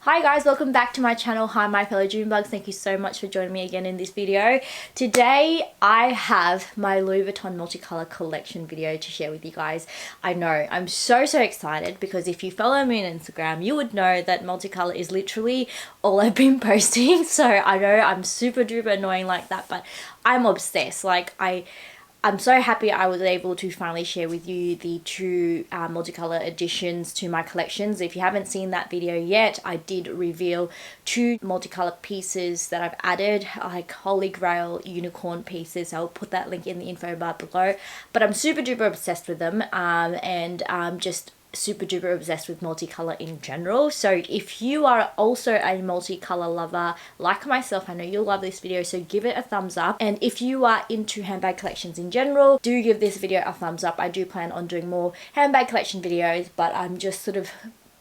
Hi guys, welcome back to my channel. Hi my fellow June bugs, thank you so much for joining me again in this video. Today I have my Louis Vuitton multicolor collection video to share with you guys. I know, I'm so excited because if you follow me on Instagram, you would know that multicolor is literally all I've been posting. So I know I'm super duper annoying like that, but I'm obsessed. Like I'm so happy I was able to finally share with you the two multicolor additions to my collections. If you haven't seen that video yet, I did reveal two multicolor pieces that I've added, like Holy Grail unicorn pieces. I'll put that link in the info bar below. But I'm super duper obsessed with them and just super duper obsessed with multicolor in general. So if you are also a multicolor lover like myself, I know you'll love this video, so give it a thumbs up. And if you are into handbag collections in general, do give this video a thumbs up. I do plan on doing more handbag collection videos, but I'm just sort of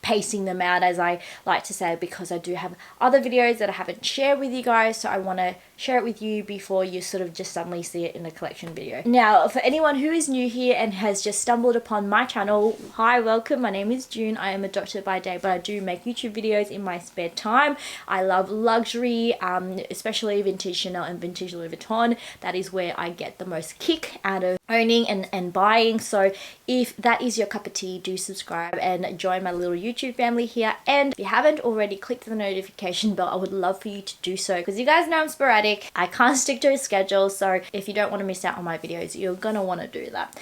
pacing them out, as I like to say, because I do have other videos that I haven't shared with you guys, so I want to share it with you before you sort of just suddenly see it in a collection video. Now, for anyone who is new here and has just stumbled upon my channel, hi, welcome. My name is June. I am a doctor by day, but I do make YouTube videos in my spare time. I love luxury, especially vintage Chanel and vintage Louis Vuitton. That is where I get the most kick out of owning and buying. So if that is your cup of tea, do subscribe and join my little YouTube family here. And if you haven't already, click the notification bell. I would love for you to do so, because you guys know I'm sporadic. I can't stick to a schedule, so if you don't want to miss out on my videos, you're gonna want to do that.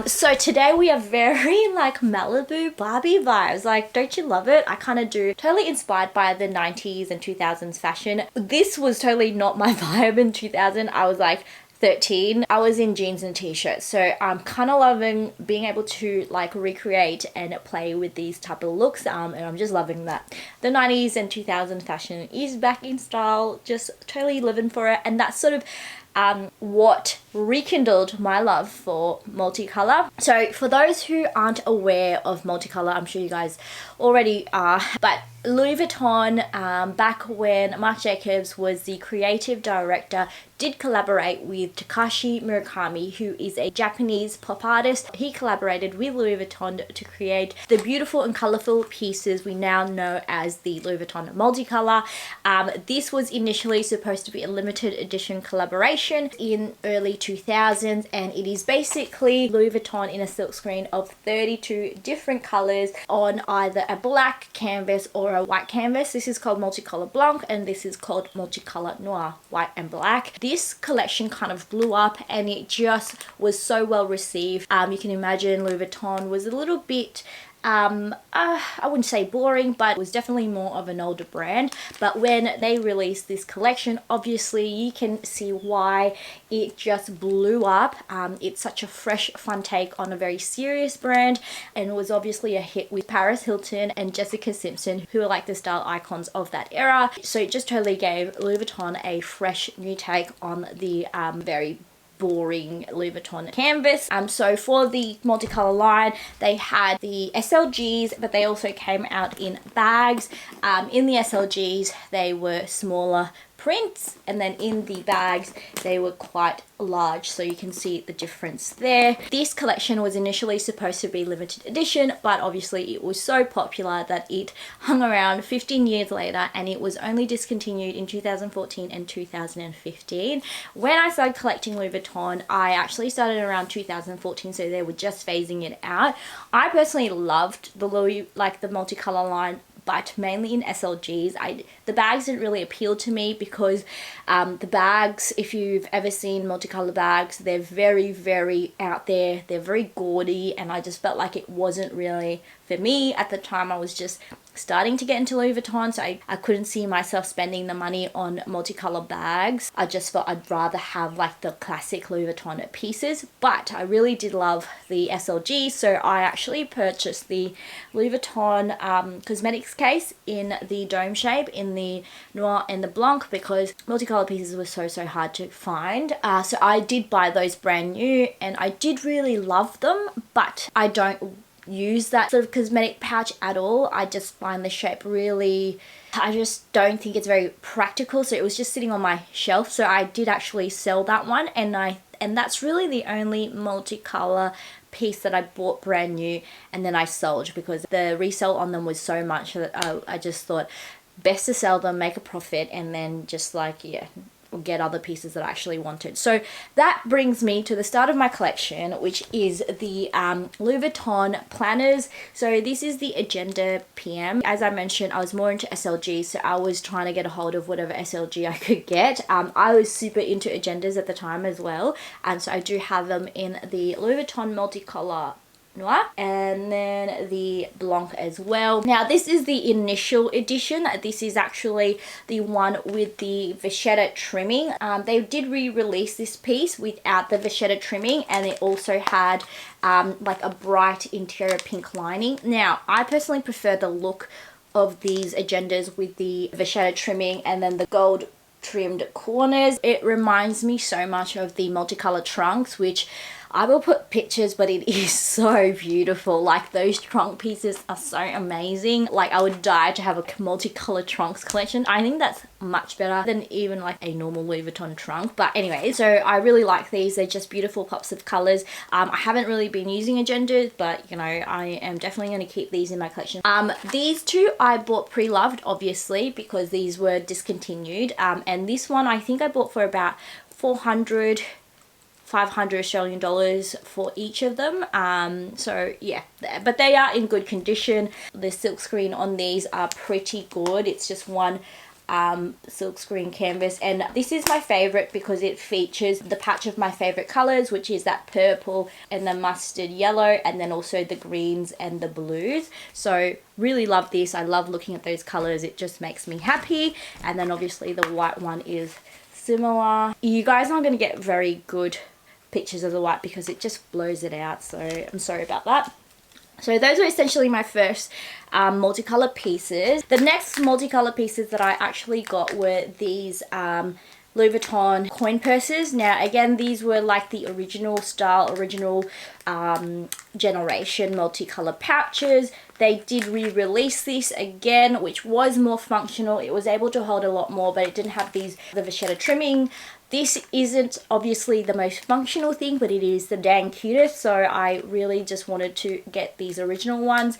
So today we are very like Malibu Barbie vibes. Like, don't you love it? I kind of do. Totally inspired by the 90s and 2000s fashion. This was totally not my vibe in 2000. I was like 13. I was in jeans and t-shirts, so I'm kind of loving being able to like recreate and play with these type of looks, and I'm just loving that the 90s and 2000 fashion is back in style. Just totally living for it, and that's sort of what rekindled my love for multicolor. So for those who aren't aware of multicolor, I'm sure you guys already are, but Louis Vuitton, back when Marc Jacobs was the creative director, did collaborate with Takashi Murakami, who is a Japanese pop artist. He collaborated with Louis Vuitton to create the beautiful and colorful pieces we now know as the Louis Vuitton multicolor. This was initially supposed to be a limited edition collaboration in early 2000s, and it is basically Louis Vuitton in a silkscreen of 32 different colors on either a black canvas or a white canvas. This is called Multicolor Blanc, and this is called Multicolor Noir, white and black. This collection kind of blew up, and it just was so well received. You can imagine Louis Vuitton was a little bit I wouldn't say boring, but it was definitely more of an older brand. But when they released this collection, obviously you can see why it just blew up. It's such a fresh, fun take on a very serious brand, and it was obviously a hit with Paris Hilton and Jessica Simpson, who are like the style icons of that era. So it just totally gave Louis Vuitton a fresh new take on the very boring Louis Vuitton canvas. So for the multicolor line, they had the SLGs, but they also came out in bags. In the SLGs, they were smaller prints, and then in the bags they were quite large, so you can see the difference there. This collection was initially supposed to be limited edition, but obviously it was so popular that it hung around 15 years later, and it was only discontinued in 2014 and 2015. When I started collecting Louis Vuitton, I actually started around 2014, so they were just phasing it out. I personally loved the Louis, like the multicolor line, but mainly in SLGs. The bags didn't really appeal to me because the bags, if you've ever seen multicolor bags, they're very out there, they're very gaudy, and I just felt like it wasn't really for me. At the time, I was just starting to get into Louis Vuitton, so I couldn't see myself spending the money on multicolor bags. I just felt I'd rather have like the classic Louis Vuitton pieces, but I really did love the SLG, so I actually purchased the Louis Vuitton cosmetics case in the dome shape, in the Noir and the Blanc, because multicolor pieces were so hard to find. So I did buy those brand new, and I did really love them, but I don't use that sort of cosmetic pouch at all. I just find the shape really, I just don't think it's very practical, so it was just sitting on my shelf. So I did actually sell that one, and that's really the only multicolor piece that I bought brand new and then I sold, because the resale on them was so much that I just thought best to sell them, make a profit, and then just like, yeah, get other pieces that I actually wanted. So that brings me to the start of my collection, which is the Louboutin planners. So this is the Agenda PM. As I mentioned, I was more into SLG, so I was trying to get a hold of whatever SLG I could get. I was super into agendas at the time as well, and so I do have them in the Louboutin Multicolor Noir and then the Blanc as well. Now this is the initial edition. This is actually the one with the vachetta trimming. They did re-release this piece without the vachetta trimming, and it also had like a bright interior pink lining. Now I personally prefer the look of these agendas with the vachetta trimming and then the gold trimmed corners. It reminds me so much of the multicolor trunks, which I will put pictures, but it is so beautiful. Like, those trunk pieces are so amazing. Like, I would die to have a multicolor trunks collection. I think that's much better than even like a normal Louis Vuitton trunk. But anyway, so I really like these. They're just beautiful pops of colors. I haven't really been using agendas, but you know, I am definitely going to keep these in my collection. These two I bought pre-loved, obviously, because these were discontinued. And this one I think I bought for about 400 500 Australian dollars for each of them. So yeah, but they are in good condition. The silk screen on these are pretty good. It's just one silk screen canvas, and this is my favorite because it features the patch of my favorite colors, which is that purple and the mustard yellow, and then also the greens and the blues. So really love this. I love looking at those colors. It just makes me happy. And then obviously the white one is similar. You guys aren't going to get very good pictures of the white because it just blows it out, so I'm sorry about that. So those are essentially my first multicolor pieces. The next multicolor pieces that I actually got were these Louis Vuitton coin purses. Now again, these were like the original style, original generation multicolor pouches. They did re-release this again, which was more functional. It was able to hold a lot more, but it didn't have the vachetta trimming. This isn't obviously the most functional thing, but it is the dang cutest, so I really just wanted to get these original ones.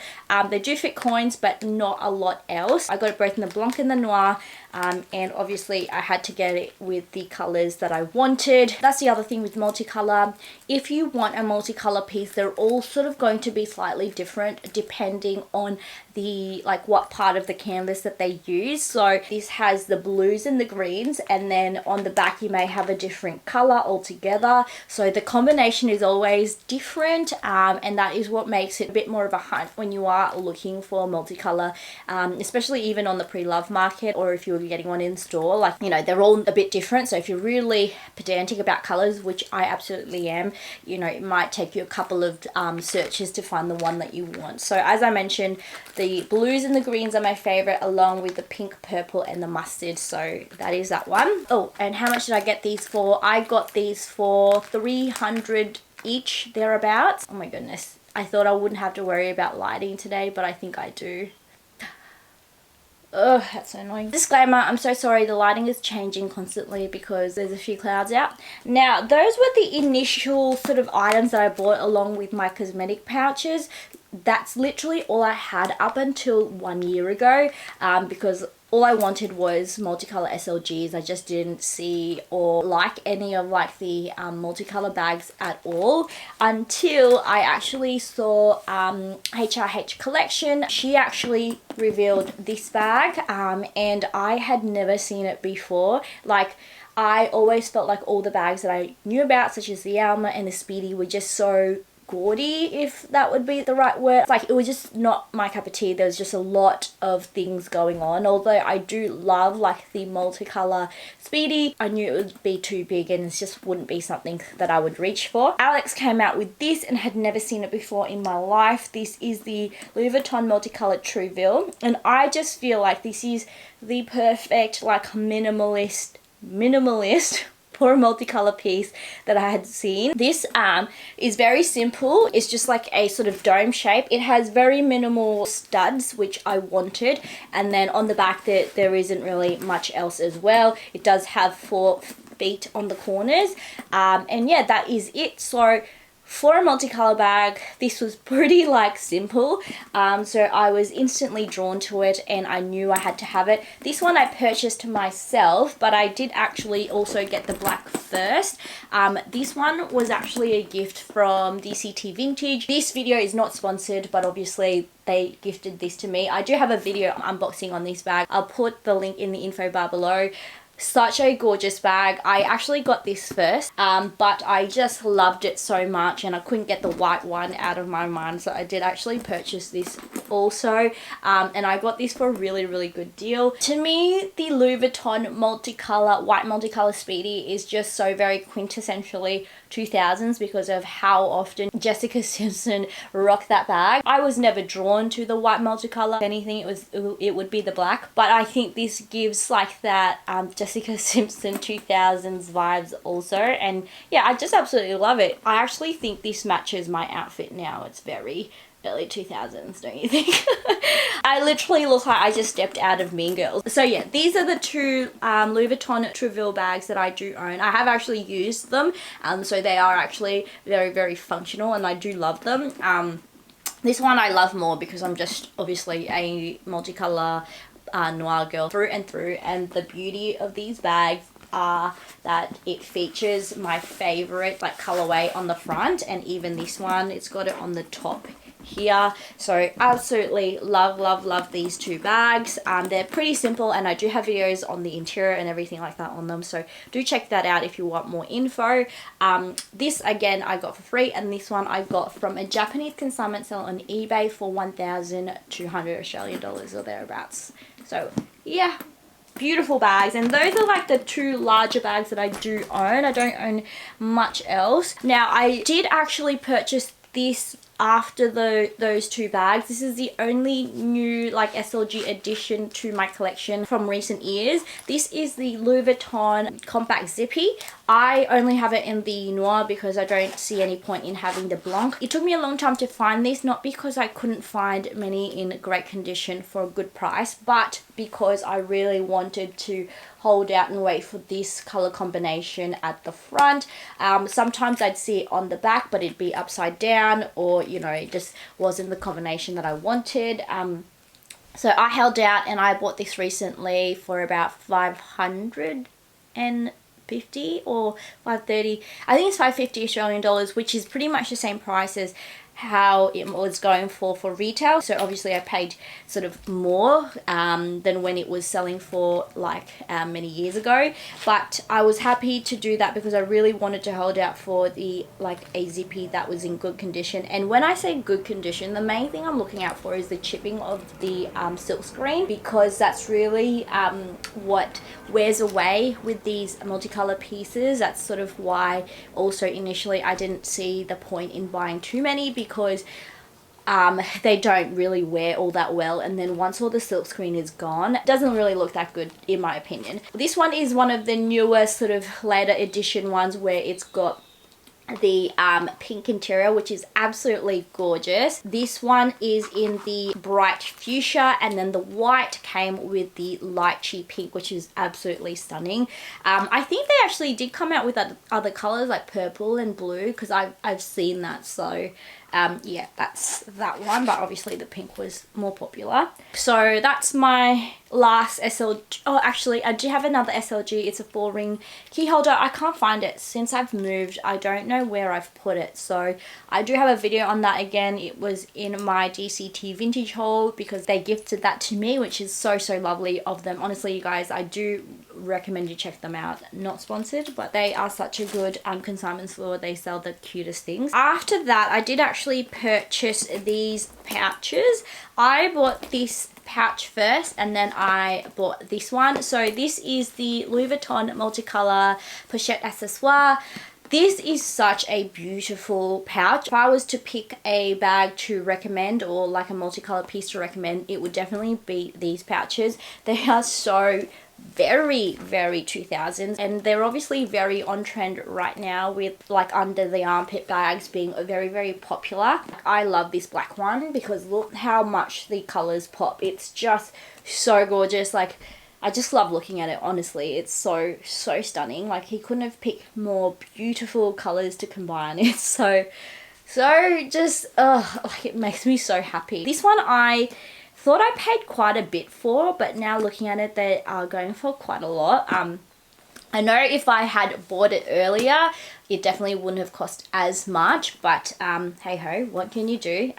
They do fit coins, but not a lot else. I got it both in the Blanc and the Noir, and obviously I had to get it with the colors that I wanted. That's the other thing with multicolor. If you want a multicolor piece, they're all sort of going to be slightly different depending on the what part of the canvas that they use. So this has the blues and the greens, and then on the back you may have a different color altogether. So the combination is always different, and that is what makes it a bit more of a hunt when you are looking for multicolor, especially even on the pre-loved market, or if you're getting one in store. Like, you know, they're all a bit different. So if you're really pedantic about colors, which I absolutely am, you know, it might take you a couple of searches to find the one that you want. So as I mentioned, the blues and the greens are my favorite, along with the pink, purple and the mustard. So that is that one. Oh, and how much did I get these for? I got these for 300 each, thereabouts. Oh my goodness, I thought I wouldn't have to worry about lighting today, but I think I do. Ugh, that's so annoying. Disclaimer, I'm so sorry, the lighting is changing constantly because there's a few clouds out. Now, those were the initial sort of items that I bought along with my cosmetic pouches. That's literally all I had up until 1 year ago, because all I wanted was multicolor SLGs. I just didn't see or like any of the multicolor bags at all until I actually saw HRH Collection. She actually revealed this bag, and I had never seen it before. Like, I always felt like all the bags that I knew about, such as the Alma and the Speedy, were just so gaudy, if that would be the right word. Like, it was just not my cup of tea. There was just a lot of things going on. Although I do love the multicolor Speedy, I knew it would be too big and it just wouldn't be something that I would reach for. Alex came out with this and had never seen it before in my life. This is the Louis Vuitton Multicolor Trouville, and I just feel like this is the perfect minimalist for a multicolor piece that I had seen. This is very simple. It's just like a sort of dome shape. It has very minimal studs, which I wanted, and then on the back there isn't really much else as well. It does have 4 feet on the corners, and yeah, that is it. So For a multicolor bag, this was pretty like simple, so I was instantly drawn to it and I knew I had to have it. This one I purchased myself, but I did actually also get the black first. This one was actually a gift from DCT Vintage. This video is not sponsored, but obviously they gifted this to me. I do have a video unboxing on this bag. I'll put the link in the info bar below. Such a gorgeous bag. I actually got this first, but I just loved it so much and I couldn't get the white one out of my mind, so I did actually purchase this also, and I got this for a really good deal. To me, the Louboutin white multicolor Speedy is just so very quintessentially 2000s because of how often Jessica Simpson rocked that bag. I was never drawn to the white multicolor. If anything, it would be the black, but I think this gives like that Jessica Simpson 2000s vibes also, and yeah, I just absolutely love it. I actually think this matches my outfit now. It's very early 2000s, don't you think? I literally look like I just stepped out of Mean Girls. So yeah, these are the two Vuitton Trouville bags that I do own. I have actually used them, so they are actually very functional and I do love them. This one I love more because I'm just obviously a multicolor noir girl through and through, and the beauty of these bags are that it features my favorite like colorway on the front, and even this one, it's got it on the top here. So absolutely love these two bags. They're pretty simple and I do have videos on the interior and everything like that on them, so do check that out if you want more info. This again I got for free, and this one I got from a Japanese consignment sale on eBay for 1,200 Australian dollars or thereabouts. So yeah, beautiful bags, and those are like the two larger bags that I do own. I don't own much else. Now I did actually purchase this after those two bags. This is the only new like SLG addition to my collection from recent years. This is the Louboutin compact Zippy. I only have it in the Noir because I don't see any point in having the Blanc. It took me a long time to find this, not because I couldn't find many in great condition for a good price, but because I really wanted to hold out and wait for this color combination at the front. Sometimes I'd see it on the back, but it'd be upside down, or you know, it just wasn't the combination that I wanted. So I held out and I bought this recently for about 550 or 530. I think it's 550 Australian dollars, which is pretty much the same price as how it was going for retail. So obviously I paid sort of more than when it was selling for like many years ago, but I was happy to do that because I really wanted to hold out for the like a Zippy that was in good condition. And when I say good condition, the main thing I'm looking out for is the chipping of the silk screen, because that's really what wears away with these multicolor pieces. That's sort of why also initially I didn't see the point in buying too many, because they don't really wear all that well, and then once all the silk screen is gone, it doesn't really look that good in my opinion. This one is one of the newer sort of later edition ones where it's got the pink interior, which is absolutely gorgeous. This one is in the bright fuchsia, and then the white came with the lychee pink, which is absolutely stunning. I think they actually did come out with other colors like purple and blue, because I've seen that. So yeah, that's that one, but obviously the pink was more popular. So that's my last SLG. Oh, actually I do have another SLG. It's a 4-ring key holder. I can't find it since I've moved. I don't know where I've put it, so I do have a video on that. Again, it was in my DCT vintage haul because they gifted that to me, which is so lovely of them. Honestly, you guys, I do recommend you check them out. Not sponsored, but they are such a good consignment store. They sell the cutest things. After that, I did actually purchase these pouches. I bought this pouch first, and then I bought this one. So this is the Vuitton Multicolor Pochette Accessoire. This is such a beautiful pouch. If I was to pick a bag to recommend, or like a multicolor piece to recommend, it would definitely be these pouches. They are so very 2000s, and they're obviously very on trend right now with like under the armpit bags being very popular. I love this black one because look how much the colors pop. It's just so gorgeous. Like I just love looking at it, honestly. It's so stunning. Like, he couldn't have picked more beautiful colors to combine. It's so just, like, it makes me so happy. This one I thought I paid quite a bit for, but now looking at it, they are going for quite a lot. I know if I had bought it earlier, it definitely wouldn't have cost as much, but hey ho, what can you do?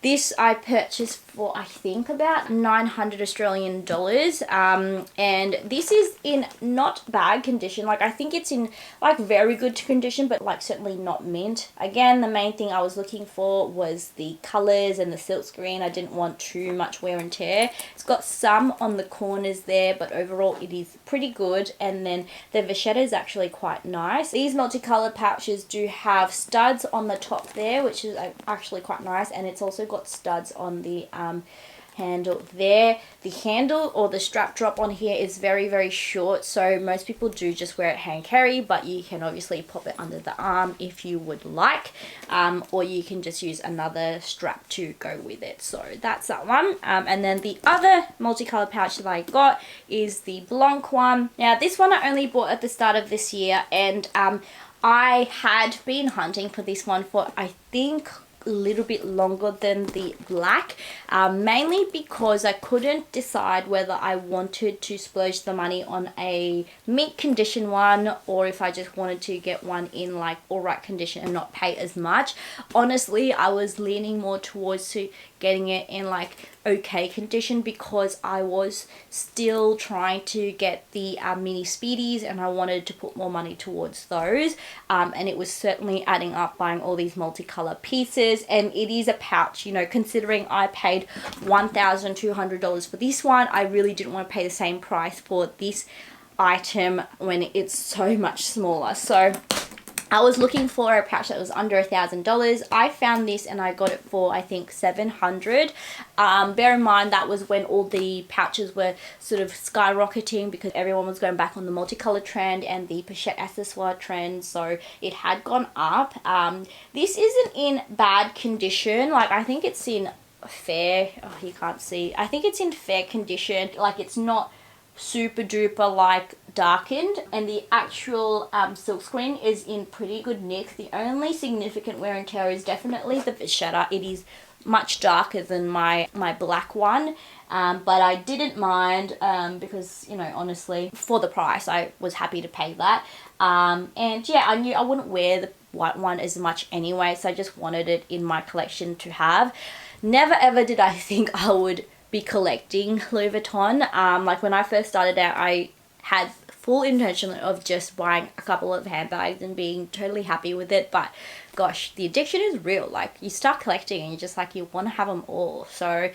This I purchased for, I think, about 900 Australian dollars, and this is in not bad condition. Like, I think it's in like very good condition, but like certainly not mint. Again, the main thing I was looking for was the colors and the silk screen. I didn't want too much wear and tear. It's got some on the corners there, but overall it is pretty good. And then the vachetta is actually quite nice. These multicolored pouches do have studs on the top there, which is actually quite nice, and it's also got studs on the handle there. The handle or the strap drop on here is very short, so most people do just wear it hand carry, but you can obviously pop it under the arm if you would like, or you can just use another strap to go with it. So that's that one. And then the other multicolored pouch that I got is the Blanc one. Now this one I only bought at the start of this year, and I had been hunting for this one for, I think, a little bit longer than the black, mainly because I couldn't decide whether I wanted to splurge the money on a mint condition one, or if I just wanted to get one in like alright condition and not pay as much. Honestly, I was leaning more towards getting it in like okay condition, because I was still trying to get the mini Speedies, and I wanted to put more money towards those, and it was certainly adding up buying all these multicolor pieces. And it is a pouch, you know, considering I paid $1,200 for this one, I really didn't want to pay the same price for this item when it's so much smaller. So I was looking for a pouch that was under $1,000. I found this and I got it for, I think, $700. Bear in mind that was when all the pouches were sort of skyrocketing, because everyone was going back on the multicolor trend and the Pochette accessoire trend, so it had gone up. This isn't in bad condition. Like, I think it's in fair, oh, you can't see. I think it's in fair condition. Like, it's not super duper like darkened, and the actual silk screen is in pretty good nick. The only significant wear and tear is definitely the vachetta. It is much darker than my black one, but I didn't mind, because, you know, honestly, for the price I was happy to pay that. And yeah, I knew I wouldn't wear the white one as much anyway, so I just wanted it in my collection to have. Never ever did I think I would be collecting Louis Vuitton. Like, when I first started out, I had full intention of just buying a couple of handbags and being totally happy with it, but gosh, the addiction is real. Like, you start collecting and you're just like, you want to have them all. So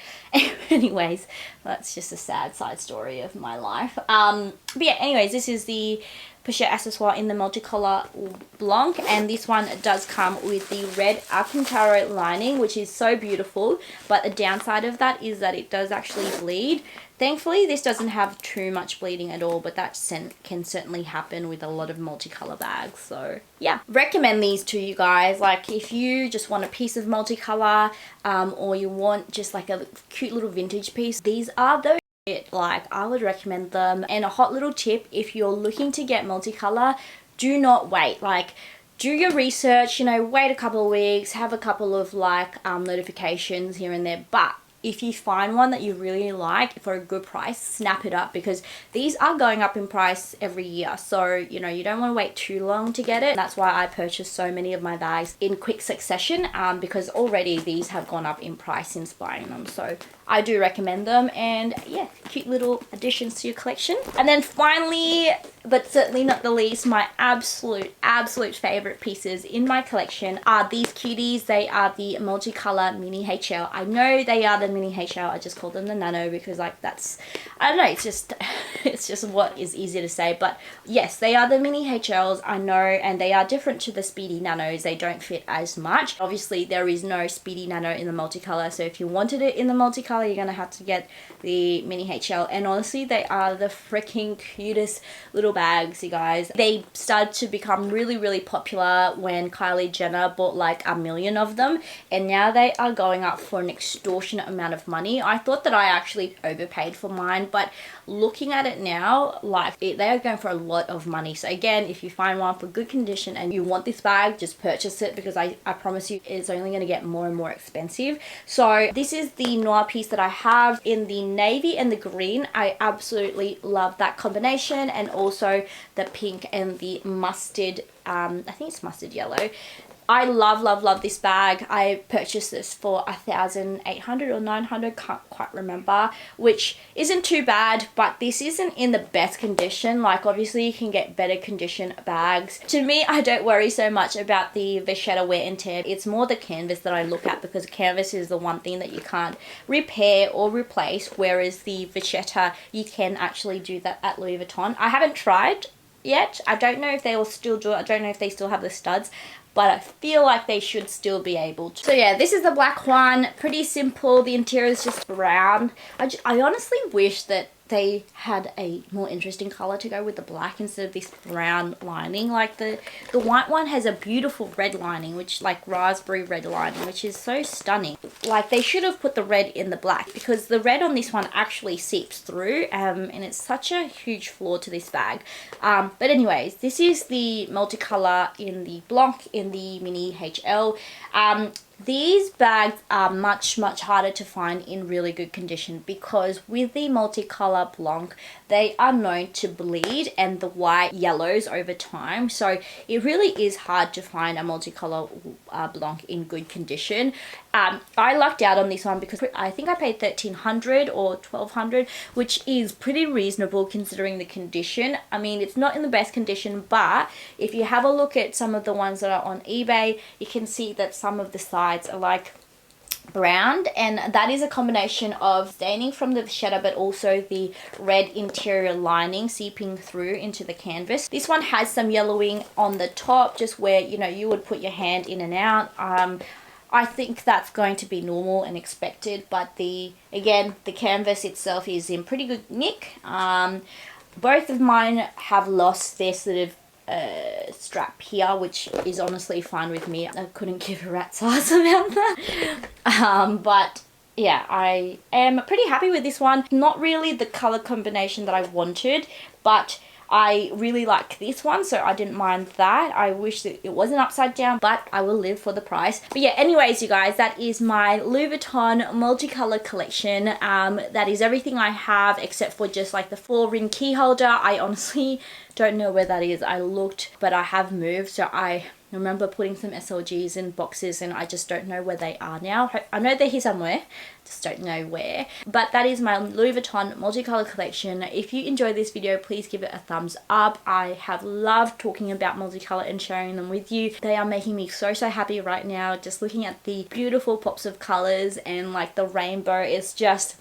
anyways, that's just a sad side story of my life. But yeah, anyways, this is the Pochette accessoire in the Multicolor Blanc, and this one does come with the red Alcantara lining, which is so beautiful, but the downside of that is that it does actually bleed. Thankfully, this doesn't have too much bleeding at all, but that can certainly happen with a lot of multicolor bags. So yeah, recommend these to you guys. Like, if you just want a piece of multicolor, or you want just like a cute little vintage piece, these are those. Like, I would recommend them. And a hot little tip, if you're looking to get multicolor, do not wait. Like, do your research, you know, wait a couple of weeks, have a couple of like notifications here and there, but if you find one that you really like for a good price, snap it up, because these are going up in price every year. So, you know, you don't want to wait too long to get it. That's why I purchased so many of my bags in quick succession, because already these have gone up in price since buying them. So I do recommend them, and yeah, cute little additions to your collection. And then finally, but certainly not the least, my absolute favorite pieces in my collection are these cuties. They are the Multicolor Mini HL. I know they are the Mini HL. I just call them the Nano because, like, that's, I don't know, it's just it's just what is easier to say. But yes, they are the Mini HLs, I know, and they are different to the Speedy Nanos. They don't fit as much. Obviously, there is no Speedy Nano in the Multicolor, so if you wanted it in the Multicolor, Multicolor, you're gonna have to get the mini HL, and honestly they are the freaking cutest little bags, you guys. They started to become really popular when Kylie Jenner bought like 1 million of them, and now they are going up for an extortionate amount of money. I thought that I actually overpaid for mine, but looking at it now, like they are going for a lot of money. So again, if you find one for good condition and you want this bag, just purchase it, because I promise you it's only going to get more and more expensive. So this is the Noir piece that I have in the navy and the green. I absolutely love that combination, and also the pink and the mustard, I think it's mustard yellow. I love this bag. I purchased this for 1,800 or 900, can't quite remember, which isn't too bad, but this isn't in the best condition. Like obviously you can get better condition bags. To me, I don't worry so much about the vachetta wear and tear. It's more the canvas that I look at, because canvas is the one thing that you can't repair or replace, whereas the vachetta, you can actually do that at Louis Vuitton. I haven't tried yet. I don't know if they will still do it. I don't know if they still have the studs, but I feel like they should still be able to. So yeah, this is the black one. Pretty simple. The interior is just brown. I honestly wish that they had a more interesting color to go with the black instead of this brown lining. Like the white one has a beautiful red lining, which like raspberry red lining, which is so stunning. Like they should have put the red in the black, because the red on this one actually seeps through, and it's such a huge flaw to this bag. But anyways, this is the Multicolor in the Blanc in the mini HL. These bags are much harder to find in really good condition, because with the Multicolor Blanc, they are known to bleed and the white yellows over time. So it really is hard to find a Multicolor Blanc in good condition. I lucked out on this one because I think I paid 1,300 or 1,200, which is pretty reasonable considering the condition. I mean, it's not in the best condition, but if you have a look at some of the ones that are on eBay, you can see that some of the sides are like browned, and that is a combination of staining from the vachetta, but also the red interior lining seeping through into the canvas. This one has some yellowing on the top, just where, you know, you would put your hand in and out. I think that's going to be normal and expected, but again, the canvas itself is in pretty good nick. Both of mine have lost their sort of strap here, which is honestly fine with me. I couldn't give a rat's ass about that. But yeah, I am pretty happy with this one. Not really the color combination that I wanted, but I really like this one, so I didn't mind that. I wish that it wasn't upside down, but I will live for the price. But yeah, anyways, you guys, that is my Louis Vuitton multicolor collection. That is everything I have, except for just like the 4-ring key holder. I honestly don't know where that is. I looked, but I have moved, so I remember putting some SLGs in boxes, and I just don't know where they are now. I know they're here somewhere, just don't know where. But that is my Louis Vuitton multicolor collection. If you enjoyed this video, please give it a thumbs up. I have loved talking about multicolor and sharing them with you. They are making me so happy right now. Just looking at the beautiful pops of colors and like the rainbow, it's just,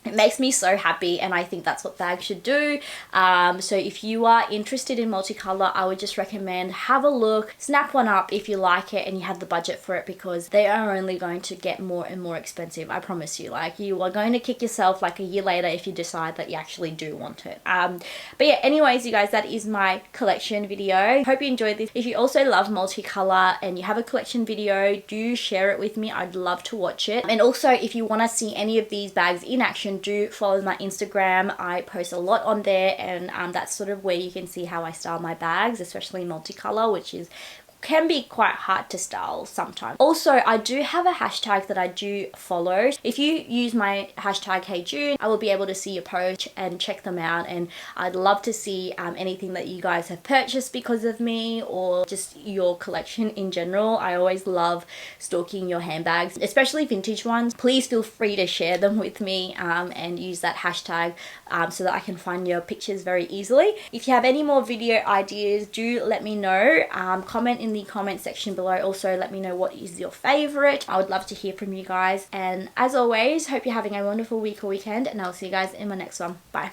it makes me so happy, and I think that's what bags should do. So if you are interested in multicolor, I would just recommend have a look, snap one up if you like it and you have the budget for it, because they are only going to get more and more expensive. I promise you, like, you are going to kick yourself like a year later if you decide that you actually do want it. But yeah, anyways, you guys, that is my collection video. Hope you enjoyed this. If you also love multicolor and you have a collection video, do share it with me. I'd love to watch it. And also, if you want to see any of these bags in action, do follow my Instagram. I post a lot on there, and that's sort of where you can see how I style my bags, especially multicolor, which can be quite hard to style sometimes. Also, I do have a hashtag that I do follow. If you use my hashtag heyyyjune, I will be able to see your posts and check them out, and I'd love to see anything that you guys have purchased because of me, or just your collection in general. I always love stalking your handbags, especially vintage ones. Please feel free to share them with me and use that hashtag so that I can find your pictures very easily. If you have any more video ideas, do let me know. Comment in the comment section below. Also, let me know what is your favorite. I would love to hear from you guys, and as always, hope you're having a wonderful week or weekend, and I'll see you guys in my next one. Bye.